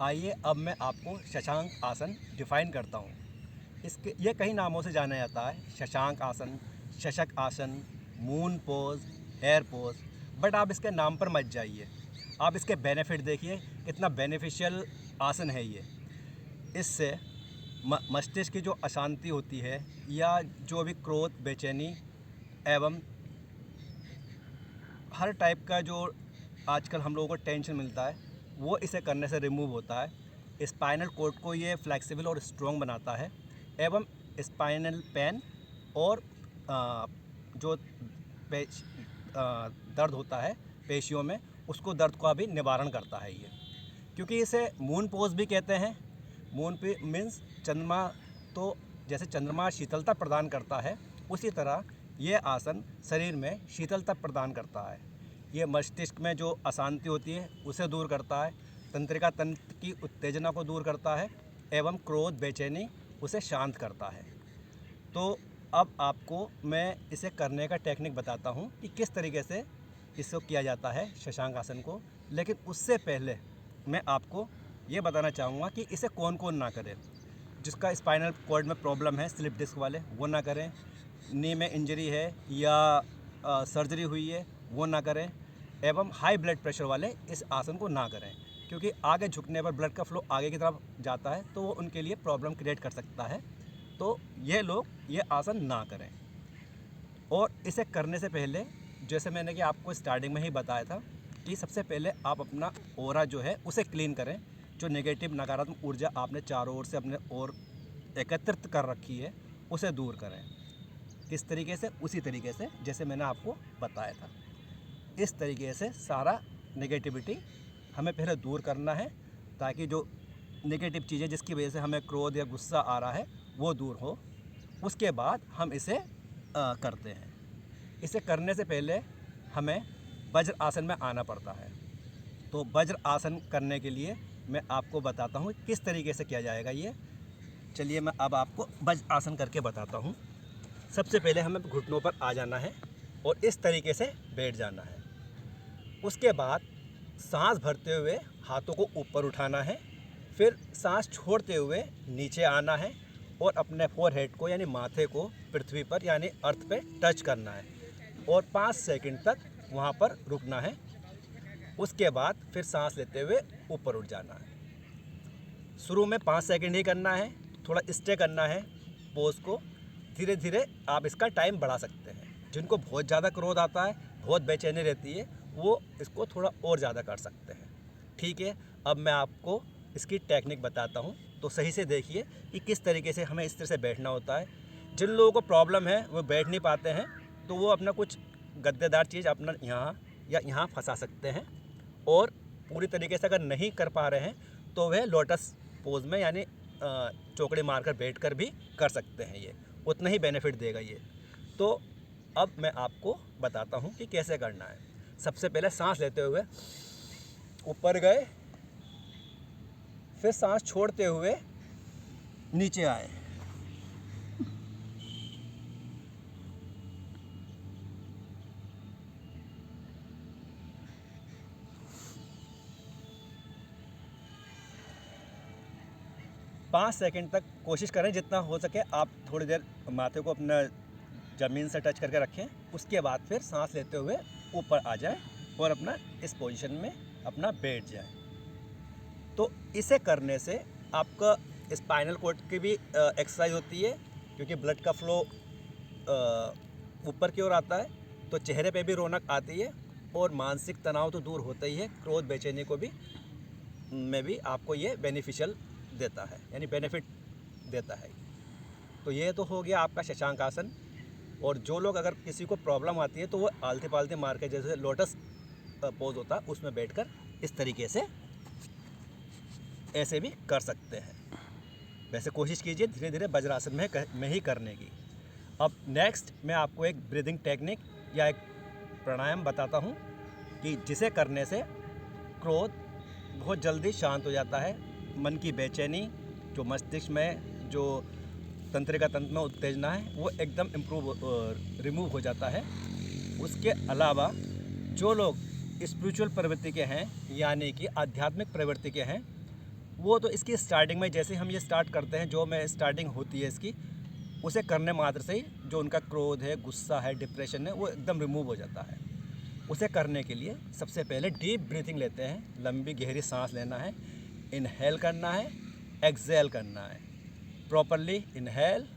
आइए अब मैं आपको शशांक आसन डिफाइन करता हूँ। इसके ये कई नामों से जाना जाता है, शशांक आसन, शशक आसन, moon pose, air pose. But आप इसके नाम पर मत जाइए, आप इसके बेनिफिट देखिए, कितना बेनिफिशियल आसन है ये। इससे मस्तिष्क की जो अशांति होती है या जो भी क्रोध, बेचैनी एवं हर टाइप का जो आजकल हम लोगों को टेंशन मिलता है, वो इसे करने से रिमूव होता है। स्पाइनल कॉर्ड को ये फ्लेक्सिबल और स्ट्रॉन्ग बनाता है एवं स्पाइनल पेन और जो दर्द होता है पेशियों में, उसको दर्द का भी निवारण करता है ये। क्योंकि इसे मून पोज भी कहते हैं। मून पे मीन्स चंद्रमा, तो जैसे चंद्रमा शीतलता प्रदान करता है, उसी तरह ये आसन शरीर में शीतलता प्रदान करता है। ये मस्तिष्क में जो अशांति होती है उसे दूर करता है, तंत्रिका तंत्र की उत्तेजना को दूर करता है एवं क्रोध, बेचैनी उसे शांत करता है। तो अब आपको मैं इसे करने का टेक्निक बताता हूँ कि किस तरीके से इसको किया जाता है शशांक आसन को। लेकिन उससे पहले मैं आपको ये बताना चाहूँगा कि इसे कौन कौन ना करे। जिसका स्पाइनल कॉर्ड में प्रॉब्लम है, स्लिप डिस्क वाले, वो ना करें। नी में इंजरी है या सर्जरी हुई है, वो ना करें। एवं हाई ब्लड प्रेशर वाले इस आसन को ना करें, क्योंकि आगे झुकने पर ब्लड का फ्लो आगे की तरफ जाता है, तो वो उनके लिए प्रॉब्लम क्रिएट कर सकता है। तो ये लोग ये आसन ना करें। और इसे करने से पहले, जैसे मैंने कि आपको स्टार्टिंग में ही बताया था, कि सबसे पहले आप अपना ऑरा जो है उसे क्लीन करें। जो नेगेटिव, नकारात्मक ऊर्जा आपने चारों ओर से अपने ओर एकत्रित कर रखी है, उसे दूर करें। किस तरीके से? उसी तरीके से जैसे मैंने आपको बताया था। इस तरीके से सारा नेगेटिविटी हमें पहले दूर करना है, ताकि जो नेगेटिव चीज़ें जिसकी वजह से हमें क्रोध या गुस्सा आ रहा है वो दूर हो। उसके बाद हम इसे करते हैं। इसे करने से पहले हमें वज्र आसन में आना पड़ता है। तो वज्र आसन करने के लिए मैं आपको बताता हूँ किस तरीके से किया जाएगा ये। चलिए मैं अब आपको वज्र आसन करके बताता हूँ। सबसे पहले हमें घुटनों पर आ जाना है और इस तरीके से बैठ जाना है। उसके बाद सांस भरते हुए हाथों को ऊपर उठाना है, फिर सांस छोड़ते हुए नीचे आना है और अपने फोरहेड को यानी माथे को पृथ्वी पर यानी अर्थ पे टच करना है और 5 सेकंड तक वहाँ पर रुकना है। उसके बाद फिर सांस लेते हुए ऊपर उठ जाना है। शुरू में 5 सेकंड ही करना है, थोड़ा स्टे करना है पोज को। धीरे धीरे आप इसका टाइम बढ़ा सकते हैं। जिनको बहुत ज़्यादा क्रोध आता है, बहुत बेचैनी रहती है, वो इसको थोड़ा और ज़्यादा कर सकते हैं। ठीक है, अब मैं आपको इसकी टेक्निक बताता हूँ, तो सही से देखिए कि किस तरीके से हमें इस तरह से बैठना होता है। जिन लोगों को प्रॉब्लम है वो बैठ नहीं पाते हैं, तो वो अपना कुछ गद्देदार चीज़ अपना यहाँ या यहाँ फंसा सकते हैं। और पूरी तरीके से अगर नहीं कर पा रहे हैं तो वह लोटस पोज में यानी चौकड़ी मारकर बैठकर भी कर सकते हैं। ये उतना ही बेनिफिट देगा ये। तो अब मैं आपको बताता हूँ कि कैसे करना है। सबसे पहले सांस लेते हुए ऊपर गए, फिर सांस छोड़ते हुए नीचे आए। पाँच सेकंड तक कोशिश करें, जितना हो सके आप थोड़ी देर माथे को अपना ज़मीन से टच करके रखें। उसके बाद फिर सांस लेते हुए ऊपर आ जाए और अपना इस पोजीशन में अपना बैठ जाए। तो इसे करने से आपका स्पाइनल कॉर्ड की भी एक्सरसाइज होती है, क्योंकि ब्लड का फ्लो ऊपर की ओर आता है, तो चेहरे पे भी रौनक आती है और मानसिक तनाव तो दूर होता ही है, क्रोध, बेचैनी को भी में भी आपको ये बेनिफिशियल देता है, यानी बेनिफिट देता है। तो ये तो हो गया आपका शशांक आसन। और जो लोग, अगर किसी को प्रॉब्लम आती है, तो वो आलती पालती मार के, जैसे लोटस पोज होता है, उसमें बैठकर इस तरीके से ऐसे भी कर सकते हैं। वैसे कोशिश कीजिए धीरे धीरे वज्रासन में ही करने की। अब नेक्स्ट मैं आपको एक ब्रीदिंग टेक्निक या एक प्राणायाम बताता हूँ कि जिसे करने से क्रोध बहुत जल्दी शांत हो जाता है। मन की बेचैनी, जो मस्तिष्क में जो तंत्रिका तंत्र में उत्तेजना है, वो एकदम रिमूव हो जाता है। उसके अलावा जो लोग स्पिरिचुअल प्रवृत्ति के हैं, यानी कि आध्यात्मिक प्रवृत्ति के हैं, वो तो इसकी स्टार्टिंग में जैसे हम ये स्टार्ट करते हैं, जो में स्टार्टिंग होती है इसकी, उसे करने मात्र से ही जो उनका क्रोध है, गुस्सा है, डिप्रेशन है, वो एकदम रिमूव हो जाता है। उसे करने के लिए सबसे पहले डीप ब्रीथिंग लेते हैं, लंबी गहरी सांस लेना है, इनहेल करना है, एक्सेल करना है, प्रॉपरली इनहेल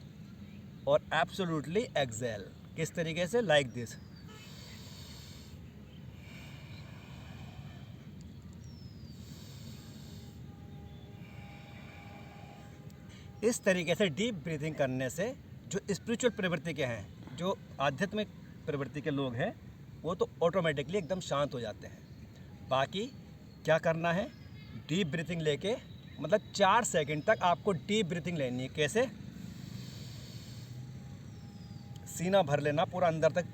और एब्सोल्युटली एक्सेल। किस तरीके से? Like this. इस तरीके से डीप ब्रीथिंग करने से जो स्पिरिचुअल प्रवृत्ति के हैं, जो आध्यात्मिक प्रवृत्ति के लोग हैं, वो तो ऑटोमेटिकली एकदम शांत हो जाते हैं। बाकी क्या करना है? डीप ब्रीथिंग लेके मतलब 4 सेकंड तक आपको डीप ब्रीथिंग लेनी है। कैसे? सीना भर लेना पूरा अंदर तक,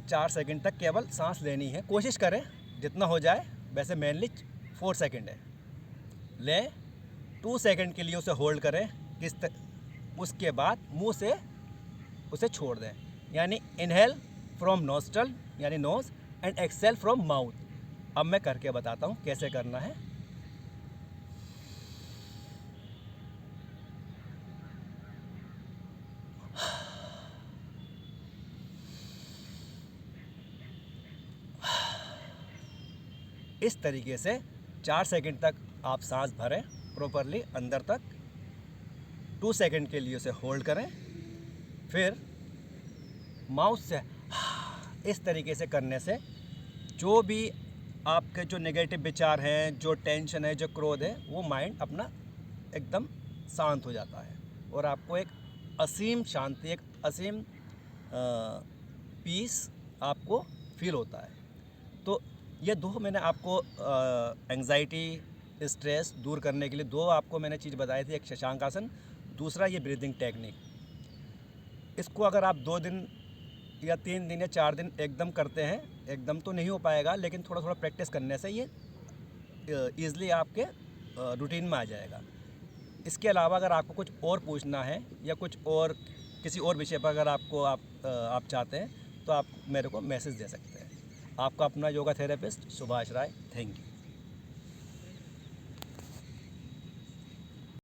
4 सेकंड तक केवल सांस लेनी है। कोशिश करें जितना हो जाए, वैसे मेनली 4 सेकंड है। ले 2 सेकंड के लिए उसे होल्ड करें। उसके बाद मुंह से उसे छोड़ दें, यानी इनहेल फ्रॉम नोस्ट्रल यानी nose and exhale from mouth. अब मैं करके बताता हूँ कैसे करना है। इस तरीके से 4 सेकंड तक आप सांस भरें प्रॉपरली अंदर तक, 2 सेकंड के लिए उसे होल्ड करें, फिर माउथ से इस तरीके से करने से जो भी आपके जो नेगेटिव विचार हैं, जो टेंशन है, जो क्रोध है, वो माइंड अपना एकदम शांत हो जाता है और आपको एक असीम शांति, एक असीम पीस आपको फील होता है। तो ये 2 मैंने आपको एंग्जाइटी, स्ट्रेस दूर करने के लिए 2 आपको मैंने चीज़ बताई थी। एक शशांक आसन, दूसरा ये ब्रीदिंग टेक्निक। इसको अगर आप 2 दिन या 3 दिन या 4 दिन एकदम करते हैं, एकदम तो नहीं हो पाएगा, लेकिन थोड़ा थोड़ा प्रैक्टिस करने से ये ईज़िली आपके रूटीन में आ जाएगा। इसके अलावा अगर आपको कुछ और पूछना है या कुछ और किसी और विषय पर अगर आप चाहते हैं, तो आप मेरे को मैसेज दे सकते हैं। आपका अपना yoga therapist Subhash Rai. Thank you.